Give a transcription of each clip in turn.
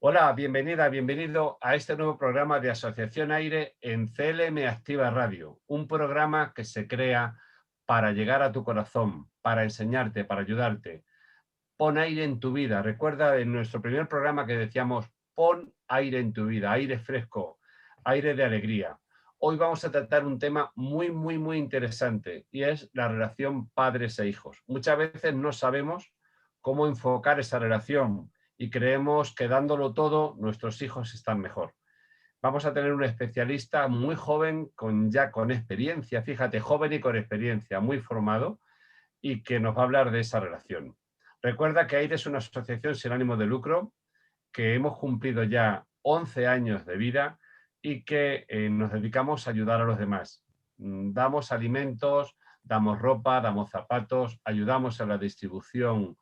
Hola, bienvenida, bienvenido a este nuevo programa de Asociación Aire en CLM Activa Radio, un programa que se crea para llegar a tu corazón, para enseñarte, para ayudarte. Pon aire en tu vida. Recuerda en nuestro primer programa que decíamos, pon aire en tu vida, aire fresco, aire de alegría. Hoy vamos a tratar un tema muy interesante y es la relación padres e hijos. Muchas veces no sabemos cómo enfocar esa relación y creemos que dándolo todo nuestros hijos están mejor. Vamos a tener un especialista muy joven, ya con experiencia, fíjate, joven y con experiencia, muy formado, y que nos va a hablar de esa relación. Recuerda que AIRE es una asociación sin ánimo de lucro, que hemos cumplido ya 11 años de vida y que nos dedicamos a ayudar a los demás. Damos alimentos, damos ropa, damos zapatos, ayudamos a la distribución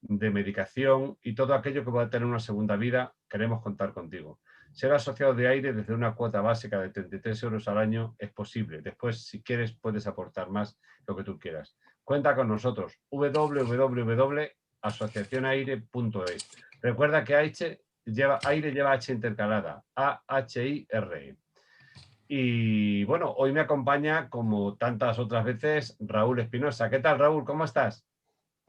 de medicación y todo aquello que pueda tener una segunda vida, queremos contar contigo. Ser asociado de AIRE desde una cuota básica de 33 euros al año es posible. Después, si quieres, puedes aportar más, lo que tú quieras. Cuenta con nosotros, www.asociacionaire.es. Recuerda que AIRE lleva H intercalada, AHIRE. Y bueno, hoy me acompaña, como tantas otras veces, Raúl Espinosa. ¿Qué tal, Raúl? ¿Cómo estás?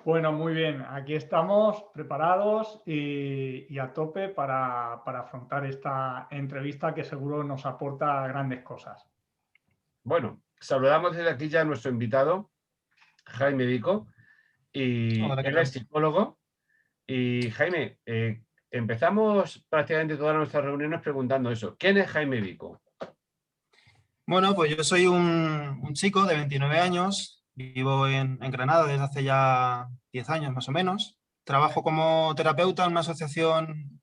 Bueno, muy bien. Aquí estamos preparados y a tope para afrontar esta entrevista que seguro nos aporta grandes cosas. Bueno, saludamos desde aquí ya a nuestro invitado, Jaime Vico, y Hola, ¿qué él es tal? psicólogo. Y Jaime, empezamos prácticamente todas nuestras reuniones preguntando eso. ¿Quién es Jaime Vico? Bueno, pues yo soy un chico de 29 años, vivo en Granada desde hace ya 10 años más o menos. Trabajo como terapeuta en una asociación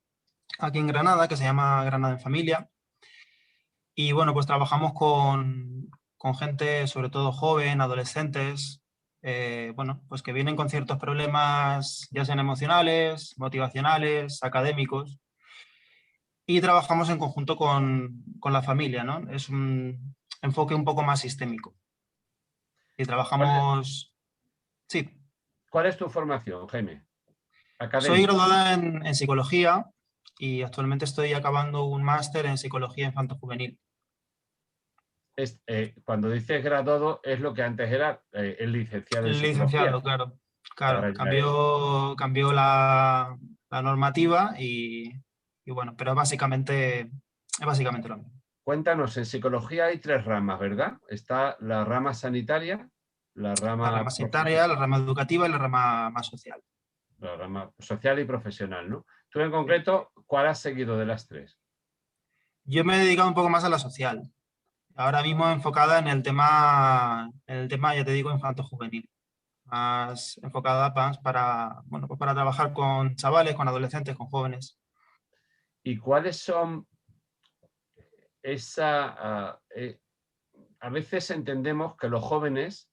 aquí en Granada que se llama Granada en Familia. Y bueno, pues trabajamos con gente, sobre todo joven, adolescentes, bueno, pues que vienen con ciertos problemas, ya sean emocionales, motivacionales, académicos. Y trabajamos en conjunto con la familia, ¿no? Es un enfoque un poco más sistémico. Y trabajamos... Sí, ¿Cuál es tu formación, Jaime? soy Académica. graduada en psicología y actualmente estoy acabando un máster en psicología infanto-juvenil. Cuando dices graduado es lo que antes era el licenciado en psicología. Licenciado, claro. Y ahora Claro, ya es. cambió la normativa y bueno, pero es básicamente lo mismo. Cuéntanos, en psicología hay tres ramas, ¿verdad? Está la rama sanitaria, la La rama rama sanitaria, la rama educativa y la rama más social. la rama social y profesional, ¿no? Tú en Sí. concreto, ¿cuál has seguido de las tres? Yo me he dedicado un poco más a la social. Ahora mismo enfocada en el tema, ya te digo, infanto-juvenil. Más enfocada más para, bueno, pues para trabajar con chavales, con adolescentes, con jóvenes. ¿Y cuáles son a veces entendemos que los jóvenes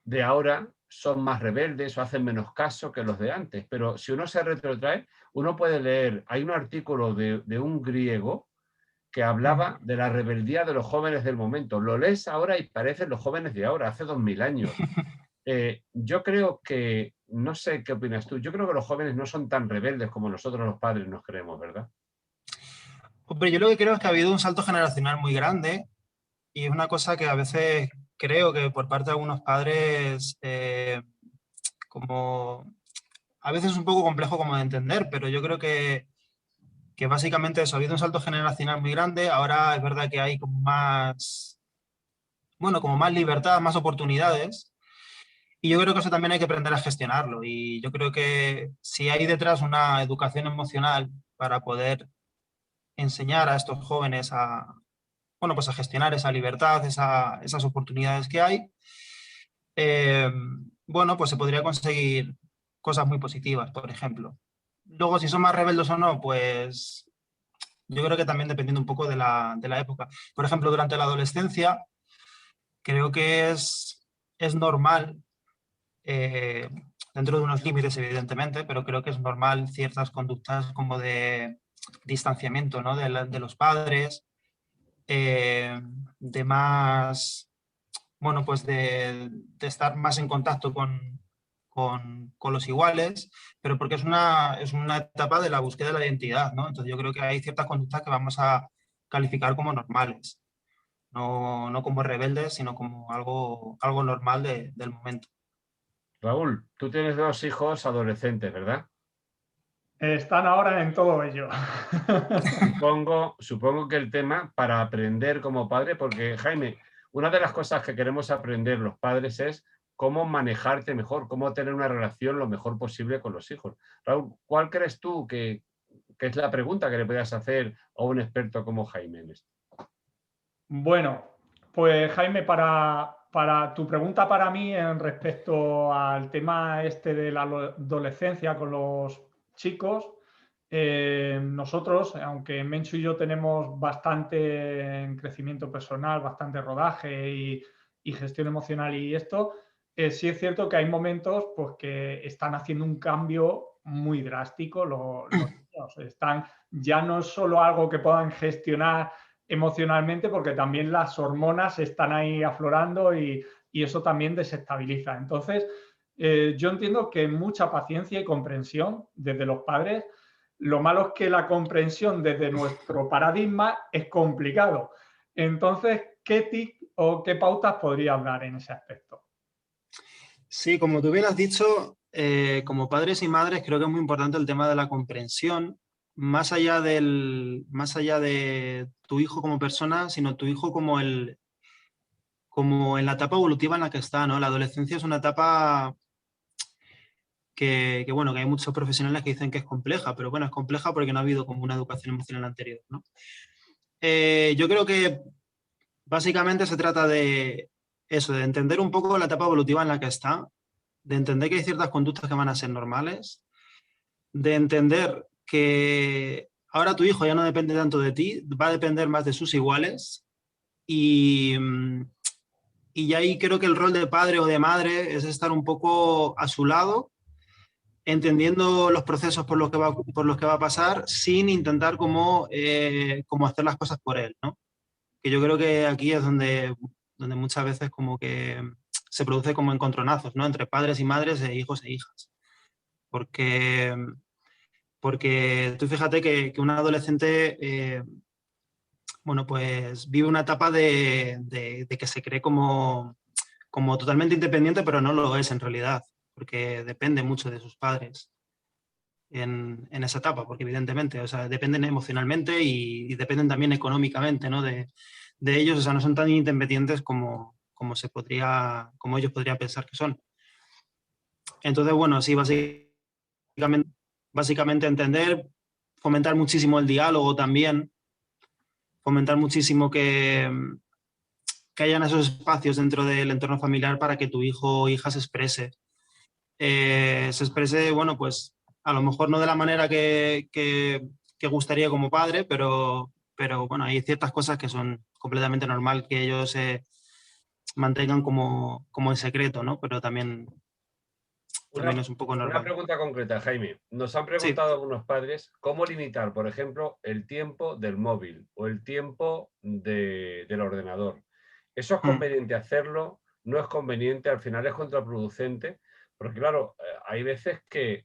de ahora son más rebeldes o hacen menos caso que los de antes, pero si uno se retrotrae, uno puede leer, hay un artículo de un griego que hablaba de la rebeldía de los jóvenes del momento. Lo lees ahora y parecen los jóvenes de ahora, hace 2000 años. Yo creo que, no sé qué opinas tú, yo creo que los jóvenes no son tan rebeldes como nosotros los padres nos creemos, ¿verdad? Hombre, yo lo que creo es que ha habido un salto generacional muy grande y es una cosa que a veces creo que por parte de algunos padres como a veces es un poco complejo como de entender, pero yo creo que básicamente eso, ha habido un salto generacional muy grande, ahora es verdad que hay como más, bueno, como más libertad, más oportunidades. Y yo creo que eso también hay que aprender a gestionarlo. Y yo creo que si hay detrás una educación emocional para poder enseñar a estos jóvenes a, bueno, pues a gestionar esa libertad, esas oportunidades que hay, eh, bueno, pues se podría conseguir cosas muy positivas, por ejemplo. Luego, si son más rebeldes o no, pues yo creo que también dependiendo un poco de la época. Por ejemplo, durante la adolescencia, creo que es normal dentro de unos límites, evidentemente, pero creo que es normal ciertas conductas como de distanciamiento, ¿no? de los padres, de más, bueno, pues de estar más en contacto con los iguales, pero porque es una etapa de la búsqueda de la identidad, ¿no? Entonces yo creo que hay ciertas conductas que vamos a calificar como normales, no como rebeldes, sino como algo normal del momento. Raúl, tú tienes 2 hijos adolescentes, ¿verdad? Están ahora en todo ello. Supongo que el tema para aprender como padre, porque Jaime, una de las cosas que queremos aprender los padres es cómo manejarte mejor, cómo tener una relación lo mejor posible con los hijos. Raúl, ¿cuál crees tú que es la pregunta que le podrías hacer a un experto como Jaime en esto? Bueno, pues Jaime, para tu pregunta para mí en respecto al tema este de la adolescencia con los chicos, nosotros, aunque Menchu y yo tenemos bastante en crecimiento personal, bastante rodaje y gestión emocional y esto, sí es cierto que hay momentos pues, que están haciendo un cambio muy drástico. Los niños están, ya no es solo algo que puedan gestionar emocionalmente, porque también las hormonas están ahí aflorando y eso también desestabiliza. Entonces, yo entiendo que mucha paciencia y comprensión desde los padres. Lo malo es que la comprensión desde nuestro paradigma es complicado. Entonces, ¿qué tips o qué pautas podrías dar en ese aspecto? Sí, como tú bien has dicho, como padres y madres creo que es muy importante el tema de la comprensión, más allá de tu hijo como persona, sino tu hijo como en la etapa evolutiva en la que está, ¿no? La adolescencia es una etapa bueno, que hay muchos profesionales que dicen que es compleja, pero bueno, es compleja porque no ha habido como una educación emocional anterior, ¿no? Yo creo que básicamente se trata de eso, de entender un poco la etapa evolutiva en la que está, de entender que hay ciertas conductas que van a ser normales, de entender que ahora tu hijo ya no depende tanto de ti, va a depender más de sus iguales y ahí creo que el rol de padre o de madre es estar un poco a su lado, entendiendo los procesos por los que va a pasar sin intentar como hacer las cosas por él, ¿no? Que yo creo que aquí es donde muchas veces como que se produce como encontronazos, ¿no? Entre padres y madres, hijos e hijas. Porque tú fíjate que un adolescente, bueno, pues vive una etapa de que se cree como totalmente independiente, pero no lo es en realidad, porque depende mucho de sus padres en esa etapa, porque evidentemente, o sea, dependen emocionalmente y dependen también económicamente, ¿no? De ellos, o sea, no son tan independientes como ellos podrían pensar que son. Entonces, bueno, sí, básicamente entender, fomentar muchísimo el diálogo también, fomentar muchísimo que hayan esos espacios dentro del entorno familiar para que tu hijo o hija se exprese. Bueno, pues a lo mejor no de la manera que gustaría como padre, pero bueno, hay ciertas cosas que son completamente normal que ellos mantengan como en secreto, ¿no? Pero también es un poco Una normal. pregunta concreta, Jaime. Nos han Sí. preguntado algunos padres cómo limitar, por ejemplo, el tiempo del móvil o el tiempo del ordenador. ¿Eso es conveniente hacerlo? ¿No es conveniente? Al final es contraproducente. Porque claro, hay veces que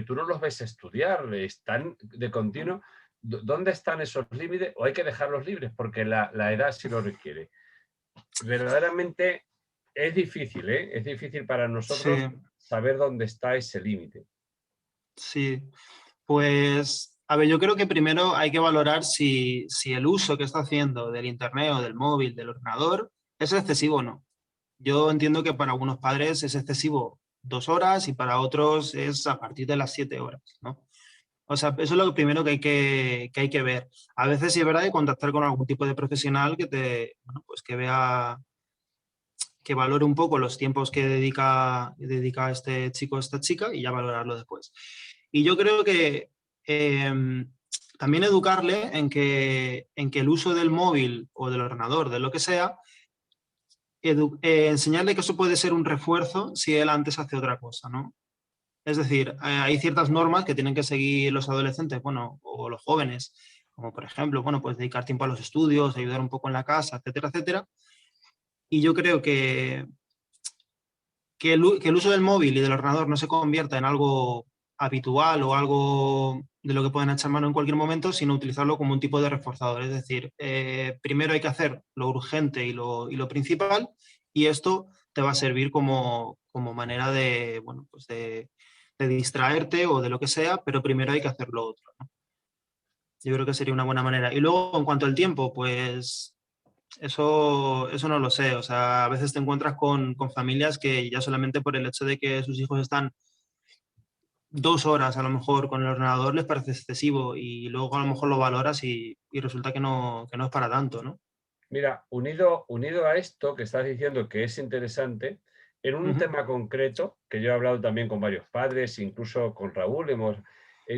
tú no los ves estudiar, están de continuo. ¿Dónde están esos límites? ¿O hay que dejarlos libres? Porque la edad sí lo requiere. Verdaderamente es difícil, ¿eh? Es difícil para nosotros Sí. saber dónde está ese límite. Sí, pues a ver, yo creo que primero hay que valorar si el uso que está haciendo del internet o del móvil, del ordenador, es excesivo o no. Yo entiendo que para algunos padres es excesivo 2 horas y para otros es a partir de las 7 horas, ¿no? O sea, eso es lo primero que hay que ver. A veces sí es verdad que contactar con algún tipo de profesional bueno, pues que vea, que valore un poco los tiempos que dedica este chico o esta chica y ya valorarlo después. Y yo creo que también educarle en que el uso del móvil o del ordenador, de lo que sea, enseñarle que eso puede ser un refuerzo si él antes hace otra cosa, ¿no? Es decir, hay ciertas normas que tienen que seguir los adolescentes, bueno, o los jóvenes, como por ejemplo, bueno, pues dedicar tiempo a los estudios, ayudar un poco en la casa, etcétera, etcétera. Y yo creo que que el uso del móvil y del ordenador no se convierta en algo habitual o algo de lo que pueden echar mano en cualquier momento, sino utilizarlo como un tipo de reforzador. Es decir, primero hay que hacer lo urgente y lo principal, y esto te va a servir como manera de, bueno, pues de distraerte o de lo que sea, pero primero hay que hacer lo otro, ¿no? Yo creo que sería una buena manera. Y luego, en cuanto al tiempo, pues eso no lo sé. O sea, a veces te encuentras con familias que ya solamente por el hecho de que sus hijos están 2 horas a lo mejor con el ordenador les parece excesivo, y luego a lo mejor lo valoras y resulta que no es para tanto, ¿no? Mira, unido a esto que estás diciendo, que es interesante, en un Ujú. tema concreto, que yo he hablado también con varios padres, incluso con Raúl,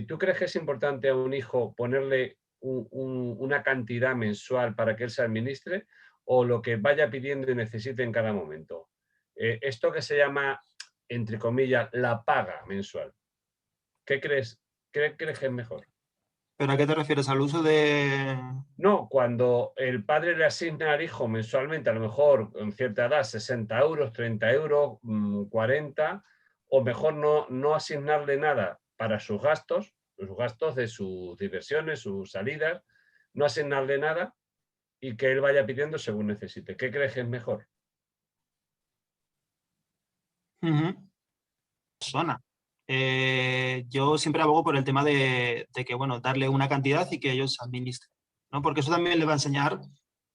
¿tú crees que es importante a un hijo ponerle una cantidad mensual para que él se administre, o lo que vaya pidiendo y necesite en cada momento? Esto que se llama, entre comillas, la paga mensual. ¿Qué crees? ¿Qué crees que es mejor? ¿Pero a qué te refieres? ¿Al uso de...? No, cuando el padre le asigna al hijo mensualmente, a lo mejor en cierta edad, 60 euros, 30 euros, 40, o mejor no asignarle nada para sus gastos de sus diversiones, sus salidas, no asignarle nada y que él vaya pidiendo según necesite? ¿Qué crees que es mejor? Ujú. Persona. Yo siempre abogo por el tema de que, bueno, darle una cantidad y que ellos administren, ¿no? Porque eso también le va a enseñar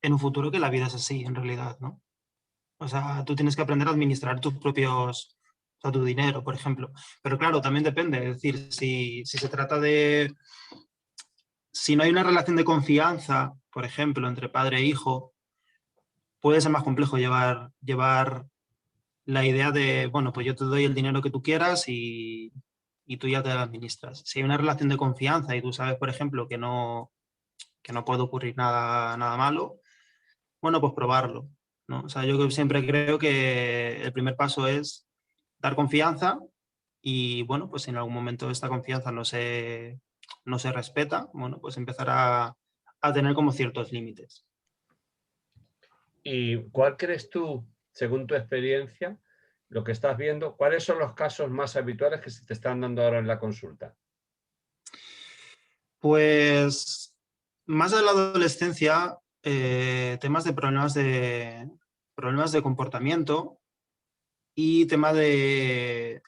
en un futuro que la vida es así, en realidad, ¿no? O sea, tú tienes que aprender a administrar tus propios, o sea, tu dinero, por ejemplo. Pero claro, también depende. Es decir, si se trata de, si no hay una relación de confianza, por ejemplo, entre padre e hijo, puede ser más complejo llevar la idea de, bueno, pues yo te doy el dinero que tú quieras y tú ya te lo administras. Si hay una relación de confianza y tú sabes, por ejemplo, que no puede ocurrir nada malo, bueno, pues probarlo, ¿no? O sea, yo siempre creo que el primer paso es dar confianza, y, bueno, pues si en algún momento esta confianza no se respeta, bueno, pues empezar a tener como ciertos límites. ¿Y cuál crees tú, según tu experiencia, lo que estás viendo, cuáles son los casos más habituales que se te están dando ahora en la consulta? Pues más de la adolescencia, temas de problemas de comportamiento y tema de,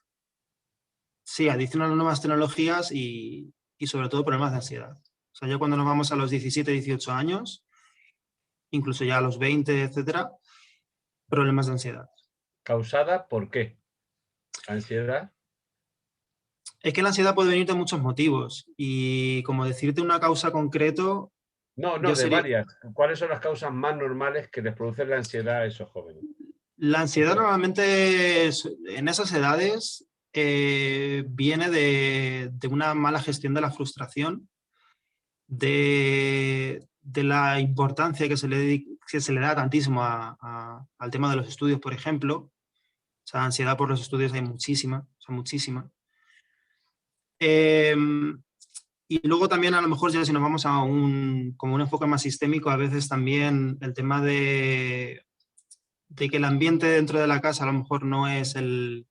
sí, adicción a las nuevas tecnologías y sobre todo problemas de ansiedad. O sea, ya cuando nos vamos a los 17, 18 años, incluso ya a los 20, etcétera, problemas de ansiedad. ¿Causada por qué? ¿Ansiedad? Es que la ansiedad puede venir de muchos motivos, y como decirte una causa concreto, No, yo de sería... varias. ¿Cuáles son las causas más normales que les producen la ansiedad a esos jóvenes? La ansiedad normalmente en esas edades viene de una mala gestión de la frustración, de la importancia que se le da tantísimo al tema de los estudios, por ejemplo. O sea, ansiedad por los estudios hay muchísima, o sea, muchísima. Eh, y luego también, a lo mejor, ya si nos vamos a como un enfoque más sistémico, a veces también el tema de que el ambiente dentro de la casa a lo mejor no es el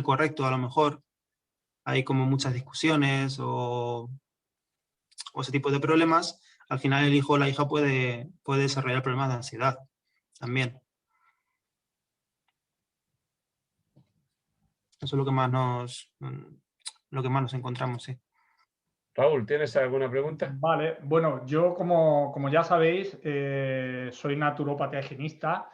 correcto. A lo mejor hay como muchas discusiones o ese tipo de problemas. Al final el hijo o la hija puede desarrollar problemas de ansiedad también. Eso es lo que más nos encontramos, sí. Raúl, ¿tienes alguna pregunta? Vale, bueno, yo como ya sabéis, soy naturópata higienista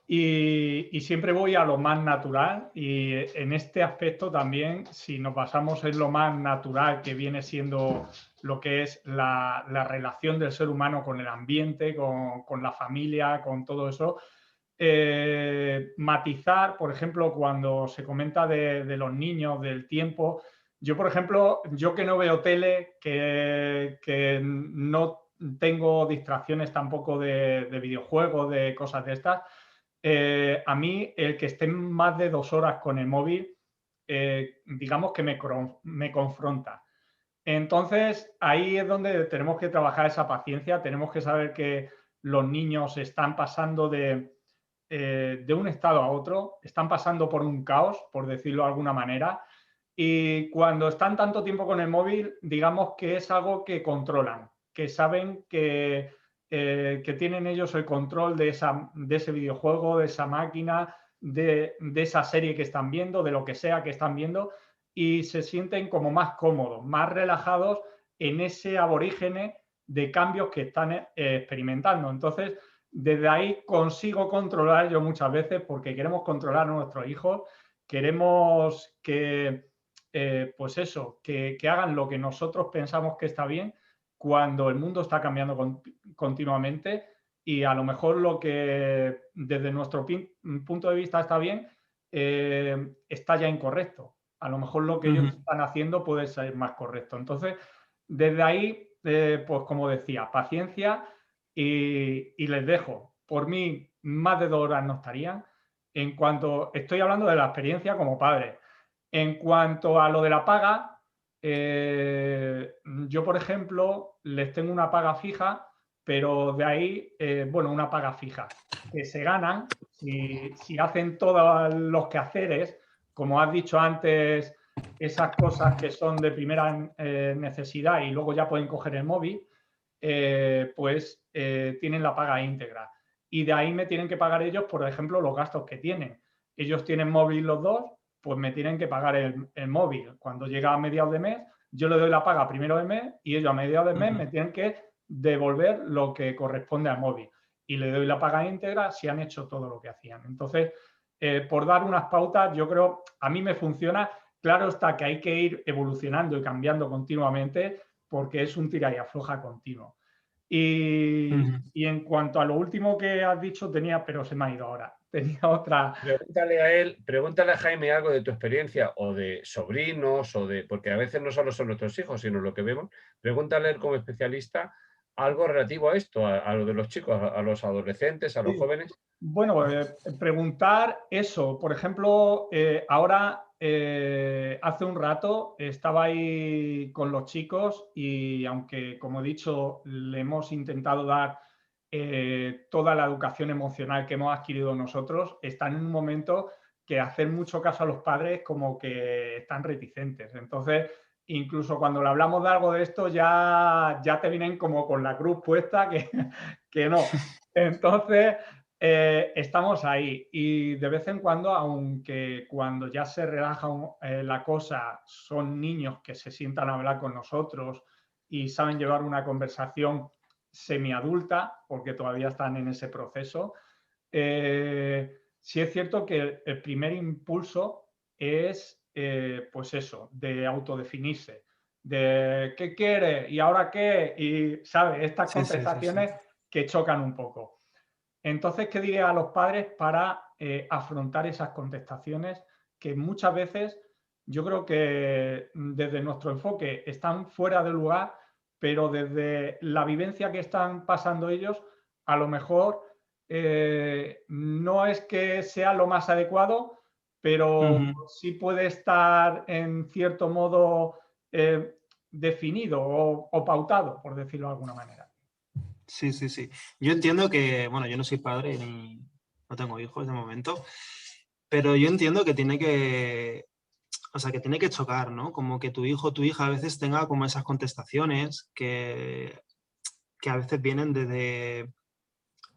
y siempre voy a lo más natural, y en este aspecto también, si nos basamos en lo más natural que viene siendo lo que es la relación del ser humano con el ambiente, con la familia, con todo eso, matizar, por ejemplo, cuando se comenta de los niños, del tiempo. Yo, por ejemplo, yo que no veo tele, que no tengo distracciones tampoco de videojuegos, de cosas de estas, a mí el que esté más de 2 horas con el móvil, digamos que me confronta. Entonces, ahí es donde tenemos que trabajar esa paciencia, tenemos que saber que los niños están pasando de un estado a otro, están pasando por un caos, por decirlo de alguna manera, y cuando están tanto tiempo con el móvil, digamos que es algo que controlan, que saben que tienen ellos el control de ese videojuego, de esa máquina, de esa serie que están viendo, de lo que sea que están viendo, y se sienten como más cómodos, más relajados en ese aborígene de cambios que están experimentando. Entonces, desde ahí consigo controlar yo muchas veces, porque queremos controlar a nuestros hijos, queremos que, pues eso, que hagan lo que nosotros pensamos que está bien cuando el mundo está cambiando continuamente, y a lo mejor lo que desde nuestro punto de vista está bien, está ya incorrecto. A lo mejor lo que ellos están haciendo puede ser más correcto. Entonces, desde ahí, pues como decía, paciencia, y les dejo. Por mí, más de 2 horas no estarían. En cuanto, estoy hablando de la experiencia como padre. En cuanto a lo de la paga, yo, por ejemplo, les tengo una paga fija, pero de ahí, bueno, una paga fija, que se ganan si hacen todos los quehaceres, como has dicho antes, esas cosas que son de primera necesidad y luego ya pueden coger el móvil, pues tienen la paga íntegra. Y de ahí me tienen que pagar ellos, por ejemplo, los gastos que tienen. Ellos tienen móvil los dos, pues me tienen que pagar el móvil. Cuando llega a mediados de mes, yo le doy la paga primero de mes y ellos a mediados de mes me tienen que devolver lo que corresponde al móvil. Y le doy la paga íntegra si han hecho todo lo que hacían. Entonces, por dar unas pautas, yo creo, a mí me funciona. Claro está que hay que ir evolucionando y cambiando continuamente, porque es un tira y afloja continuo. Y en cuanto a lo último que has dicho, pero se me ha ido ahora. Tenía otra. Pregúntale a Jaime algo de tu experiencia, o de sobrinos, porque a veces no solo son nuestros hijos, sino lo que vemos. Pregúntale a él como especialista algo relativo a esto, a lo de los chicos, a los adolescentes, a los jóvenes. Bueno, preguntar eso. Por ejemplo, ahora, hace un rato estaba ahí con los chicos y, aunque, como he dicho, le hemos intentado dar toda la educación emocional que hemos adquirido nosotros, están en un momento que hacer mucho caso a los padres como que están reticentes. Entonces, incluso cuando le hablamos de algo de esto, ya te vienen como con la cruz puesta que no. Entonces, estamos ahí, y de vez en cuando, aunque cuando ya se relaja la cosa, son niños que se sientan a hablar con nosotros y saben llevar una conversación semiadulta, porque todavía están en ese proceso. Sí es cierto que el primer impulso es, pues eso, de autodefinirse, de ¿qué quiere? ¿Y ahora qué? Y, ¿sabes? Estas contestaciones que chocan un poco. Entonces, ¿qué diría a los padres para afrontar esas contestaciones que muchas veces, yo creo que desde nuestro enfoque están fuera de lugar, pero desde la vivencia que están pasando ellos, a lo mejor no es que sea lo más adecuado, pero sí puede estar en cierto modo definido o pautado, por decirlo de alguna manera? Sí. Yo entiendo que, bueno, yo no soy padre ni no tengo hijos de momento, pero yo entiendo que tiene que, o sea, que tiene que chocar, ¿no? Como que tu hijo o tu hija a veces tenga como esas contestaciones que a veces vienen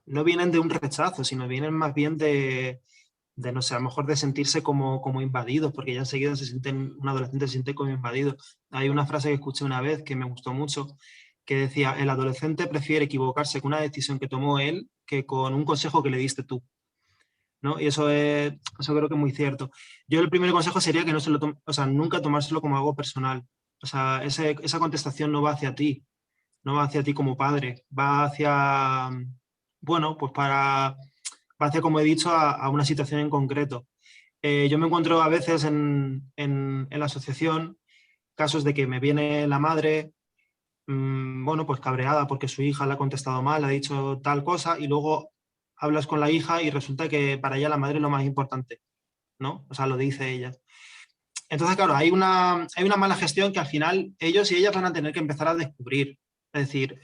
no vienen de un rechazo, sino vienen más bien de no sé, a lo mejor de sentirse como invadidos, porque ya enseguida un adolescente se siente como invadido. Hay una frase que escuché una vez que me gustó mucho, que decía: el adolescente prefiere equivocarse con una decisión que tomó él que con un consejo que le diste tú, ¿no? Y eso creo que es muy cierto. Yo el primer consejo sería que no se lo o sea, nunca tomárselo como algo personal. O sea, esa contestación no va hacia ti, no va hacia ti como padre, va hacia, bueno, pues va hacia, como he dicho, a una situación en concreto. Yo me encuentro a veces en la asociación casos de que me viene la madre, bueno, pues cabreada porque su hija le ha contestado mal, le ha dicho tal cosa, y luego hablas con la hija y resulta que para ella la madre es lo más importante, ¿no? O sea, lo dice ella. Entonces, claro, hay una mala gestión que al final ellos y ellas van a tener que empezar a descubrir. Es decir,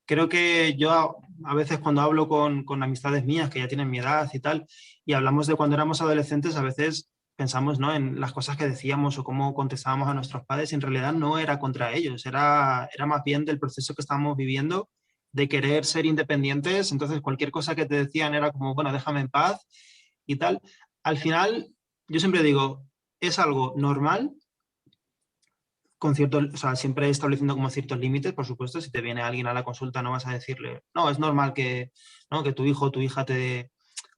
creo que yo a veces cuando hablo con amistades mías que ya tienen mi edad y tal, y hablamos de cuando éramos adolescentes, a veces pensamos, ¿no?, en las cosas que decíamos o cómo contestábamos a nuestros padres, y en realidad no era contra ellos, era más bien del proceso que estábamos viviendo de querer ser independientes. Entonces cualquier cosa que te decían era como, bueno, déjame en paz y tal. Al final, yo siempre digo, es algo normal, con cierto, o sea, siempre estableciendo como ciertos límites, por supuesto. Si te viene alguien a la consulta, no vas a decirle, no, es normal que, ¿no?, que tu hijo o tu hija te,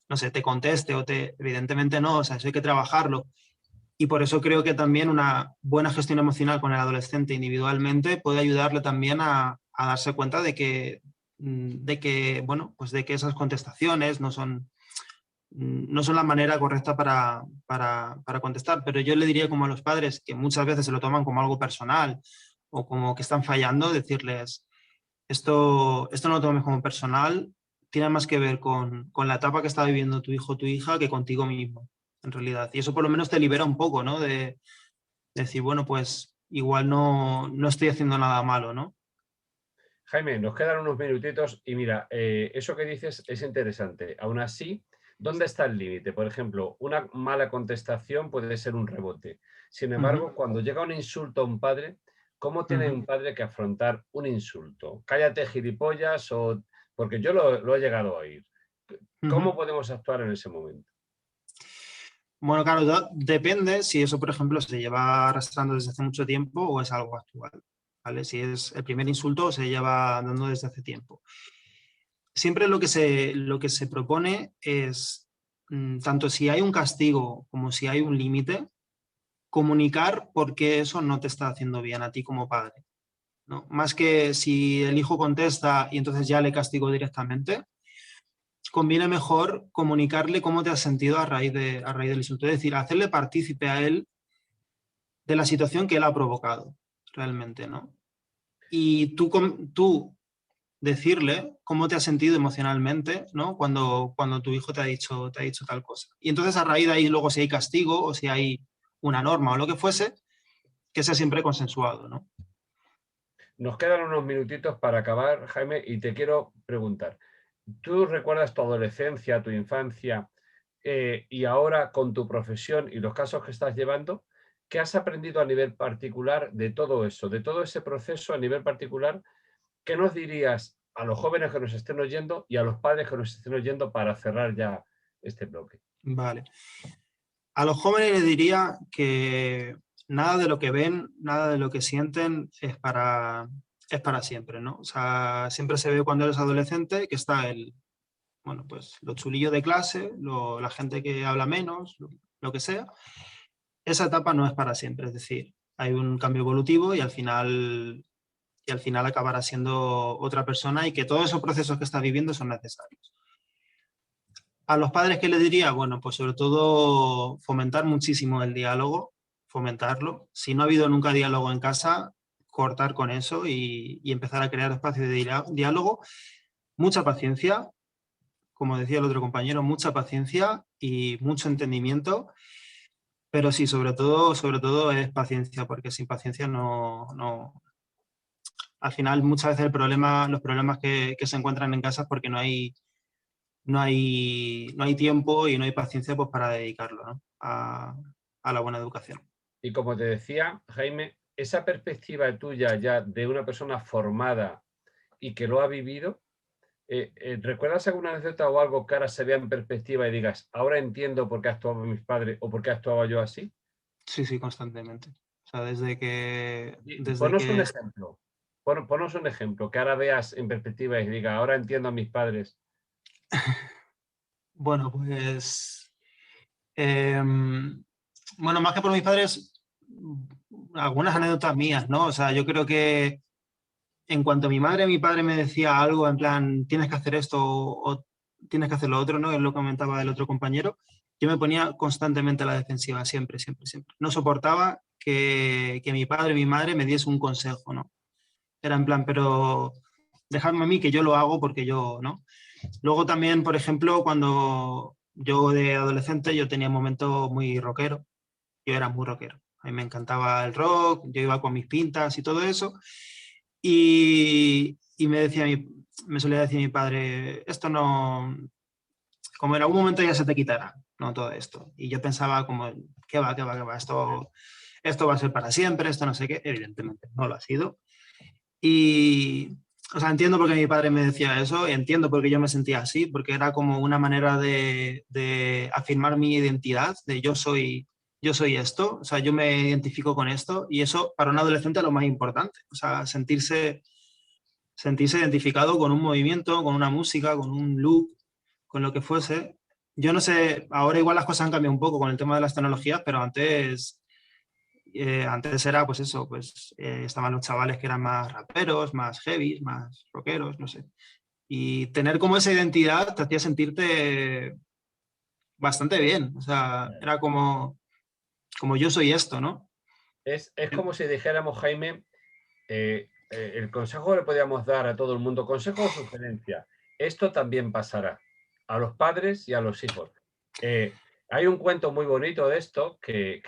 no sé, te conteste o te, evidentemente no, o sea, eso hay que trabajarlo. Y por eso creo que también una buena gestión emocional con el adolescente individualmente puede ayudarle también a darse cuenta de que, bueno, pues de que esas contestaciones no son la manera correcta para contestar. Pero yo le diría como a los padres que muchas veces se lo toman como algo personal o como que están fallando, decirles, esto no lo tomes como personal, tiene más que ver con la etapa que está viviendo tu hijo o tu hija que contigo mismo, en realidad. Y eso por lo menos te libera un poco, ¿no? De decir, bueno, pues igual no estoy haciendo nada malo, ¿no? Jaime, nos quedan unos minutitos y mira, eso que dices es interesante. Aún así, ¿dónde está el límite? Por ejemplo, una mala contestación puede ser un rebote. Sin embargo, cuando llega un insulto a un padre, ¿cómo tiene un padre que afrontar un insulto? Cállate, gilipollas, o porque yo lo he llegado a oír. ¿Cómo podemos actuar en ese momento? Bueno, claro, depende si eso, por ejemplo, se lleva arrastrando desde hace mucho tiempo o es algo actual, ¿vale? Si es el primer insulto o se lleva dando desde hace tiempo. Siempre lo que se propone es, tanto si hay un castigo como si hay un límite, comunicar por qué eso no te está haciendo bien a ti como padre, ¿no? Más que si el hijo contesta y entonces ya le castigo directamente, conviene mejor comunicarle cómo te has sentido a raíz del insulto. Es decir, hacerle partícipe a él de la situación que él ha provocado, realmente, ¿no? Y tú decirle cómo te has sentido emocionalmente, ¿no?, cuando tu hijo te ha dicho tal cosa. Y entonces a raíz de ahí, luego si hay castigo o si hay una norma o lo que fuese, que sea siempre consensuado, ¿no? Nos quedan unos minutitos para acabar, Jaime, y te quiero preguntar, ¿tú recuerdas tu adolescencia, tu infancia, y ahora con tu profesión y los casos que estás llevando? ¿Qué has aprendido a nivel particular de todo eso, de todo ese proceso a nivel particular? ¿Qué nos dirías a los jóvenes que nos estén oyendo y a los padres que nos estén oyendo para cerrar ya este bloque? Vale. A los jóvenes les diría que nada de lo que ven, nada de lo que sienten es para siempre, ¿no? O sea, siempre se ve cuando eres adolescente que está bueno, pues lo chulillo de clase, la gente que habla menos, lo que sea. Esa etapa no es para siempre, es decir, hay un cambio evolutivo y al final acabará siendo otra persona, y que todos esos procesos que está viviendo son necesarios. A los padres, ¿qué les diría? Bueno, pues sobre todo fomentar muchísimo el diálogo, fomentarlo. Si no ha habido nunca diálogo en casa, cortar con eso y empezar a crear espacios de diálogo. Mucha paciencia, como decía el otro compañero, mucha paciencia y mucho entendimiento. Pero sí, sobre todo es paciencia, porque sin paciencia no. Al final, muchas veces los problemas que se encuentran en casa es porque no hay tiempo y no hay paciencia, pues, para dedicarlo, ¿no?, a la buena educación. Y como te decía, Jaime, esa perspectiva tuya ya de una persona formada y que lo ha vivido, ¿recuerdas alguna anécdota o algo que ahora se vea en perspectiva y digas, ahora entiendo por qué actuaban mis padres o por qué actuaba yo así? Sí, sí, constantemente. O sea, desde Ponos un que ejemplo. Ponos un ejemplo que ahora veas en perspectiva y diga, ahora entiendo a mis padres. bueno, pues, bueno, más que por mis padres, algunas anécdotas mías, ¿no? O sea, yo creo que en cuanto mi madre y mi padre me decía algo en plan, tienes que hacer esto o tienes que hacer lo otro, ¿no?, es lo que comentaba el otro compañero, yo me ponía constantemente a la defensiva, siempre, siempre, siempre. No soportaba que mi padre y mi madre me diese un consejo, ¿no? Era en plan, pero dejadme a mí que yo lo hago porque yo, ¿no? Luego también, por ejemplo, cuando yo de adolescente, yo tenía momentos muy rockero, yo era muy rockero. A mí me encantaba el rock, yo iba con mis pintas y todo eso. Y me decía me solía decir mi padre, esto no, como en algún momento ya se te quitará, ¿no? Todo esto. Y yo pensaba como, qué va, esto va a ser para siempre, esto no sé qué, evidentemente no lo ha sido. Y, o sea, entiendo por qué mi padre me decía eso, y entiendo por qué yo me sentía así, porque era como una manera de afirmar mi identidad, de yo soy esto, o sea, yo me identifico con esto, y eso para un adolescente es lo más importante, o sea, sentirse identificado con un movimiento, con una música, con un look, con lo que fuese. Yo no sé, ahora igual las cosas han cambiado un poco con el tema de las tecnologías, pero antes era pues eso, pues estaban los chavales que eran más raperos, más heavy, más rockeros, no sé. Y tener como esa identidad te hacía sentirte bastante bien, o sea, era como yo soy esto, ¿no? Es como si dijéramos, Jaime, el consejo que le podríamos dar a todo el mundo, consejo o sugerencia, esto también pasará a los padres y a los hijos. Hay un cuento muy bonito de esto, que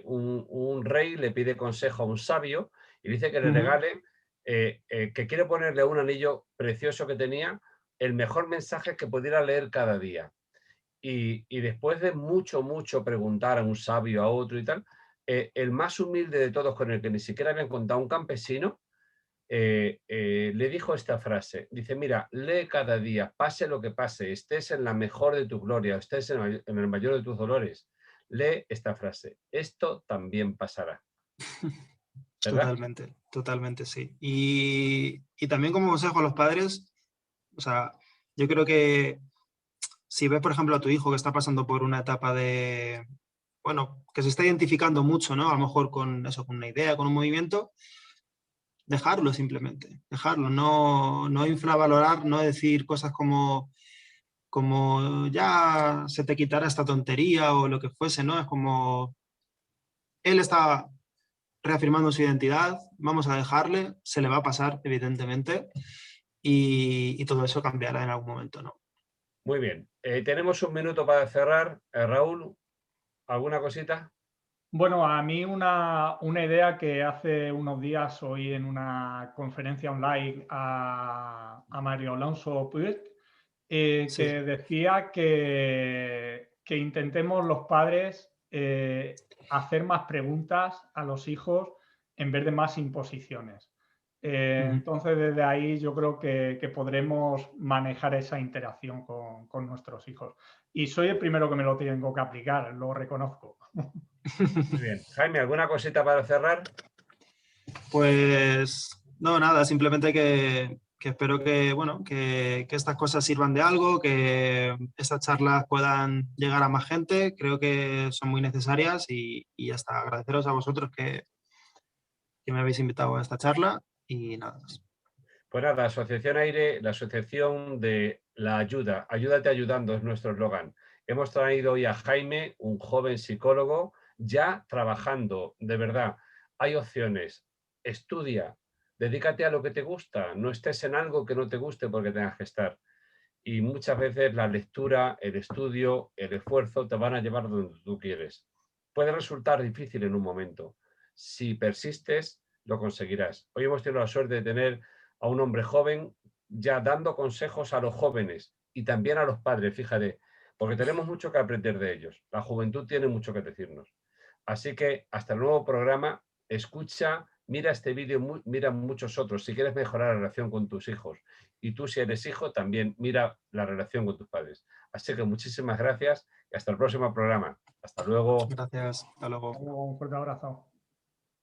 un rey le pide consejo a un sabio y dice que le regale, que quiere ponerle un anillo precioso que tenía, el mejor mensaje que pudiera leer cada día. Y después de mucho preguntar a un sabio, a otro y tal, el más humilde de todos, con el que ni siquiera habían contado, un campesino, le dijo esta frase. Dice, mira, lee cada día, pase lo que pase, estés en la mejor de tu gloria, estés en el mayor de tus dolores, lee esta frase. Esto también pasará. ¿Verdad? Totalmente, sí. Y también como consejo a los padres, o sea, yo creo que si ves, por ejemplo, a tu hijo que está pasando por una etapa de, bueno, que se está identificando mucho, ¿no? A lo mejor con eso, con una idea, con un movimiento, dejarlo simplemente, dejarlo, no infravalorar, no decir cosas como ya se te quitará esta tontería o lo que fuese, ¿no? Es como él está reafirmando su identidad, vamos a dejarle, se le va a pasar, evidentemente, y todo eso cambiará en algún momento, ¿no? Muy bien. Tenemos un minuto para cerrar. Raúl, ¿alguna cosita? Bueno, a mí una idea que hace unos días oí en una conferencia online a Mario Alonso Puig, Sí. que decía que intentemos los padres hacer más preguntas a los hijos en vez de más imposiciones. Entonces, desde ahí yo creo que podremos manejar esa interacción con nuestros hijos. Y soy el primero que me lo tengo que aplicar, lo reconozco. Muy bien. Jaime, ¿alguna cosita para cerrar? Pues no, nada, simplemente que espero que, bueno, que estas cosas sirvan de algo, que estas charlas puedan llegar a más gente. Creo que son muy necesarias y ya está. Agradeceros a vosotros que me habéis invitado a esta charla y nada más. Pues nada, Asociación Aire, la asociación de la ayuda. Ayúdate ayudando es nuestro eslogan. Hemos traído hoy a Jaime, un joven psicólogo, ya trabajando, de verdad. Hay opciones. Estudia, dedícate a lo que te gusta, no estés en algo que no te guste porque tengas que estar. Y muchas veces la lectura, el estudio, el esfuerzo te van a llevar donde tú quieres. Puede resultar difícil en un momento. Si persistes, lo conseguirás. Hoy hemos tenido la suerte de tener a un hombre joven ya dando consejos a los jóvenes y también a los padres, fíjate, porque tenemos mucho que aprender de ellos. La juventud tiene mucho que decirnos. Así que hasta el nuevo programa, escucha, mira este vídeo, mira muchos otros. Si quieres mejorar la relación con tus hijos y tú si eres hijo, también mira la relación con tus padres. Así que muchísimas gracias y hasta el próximo programa. Hasta luego. Gracias, hasta luego. Un fuerte abrazo.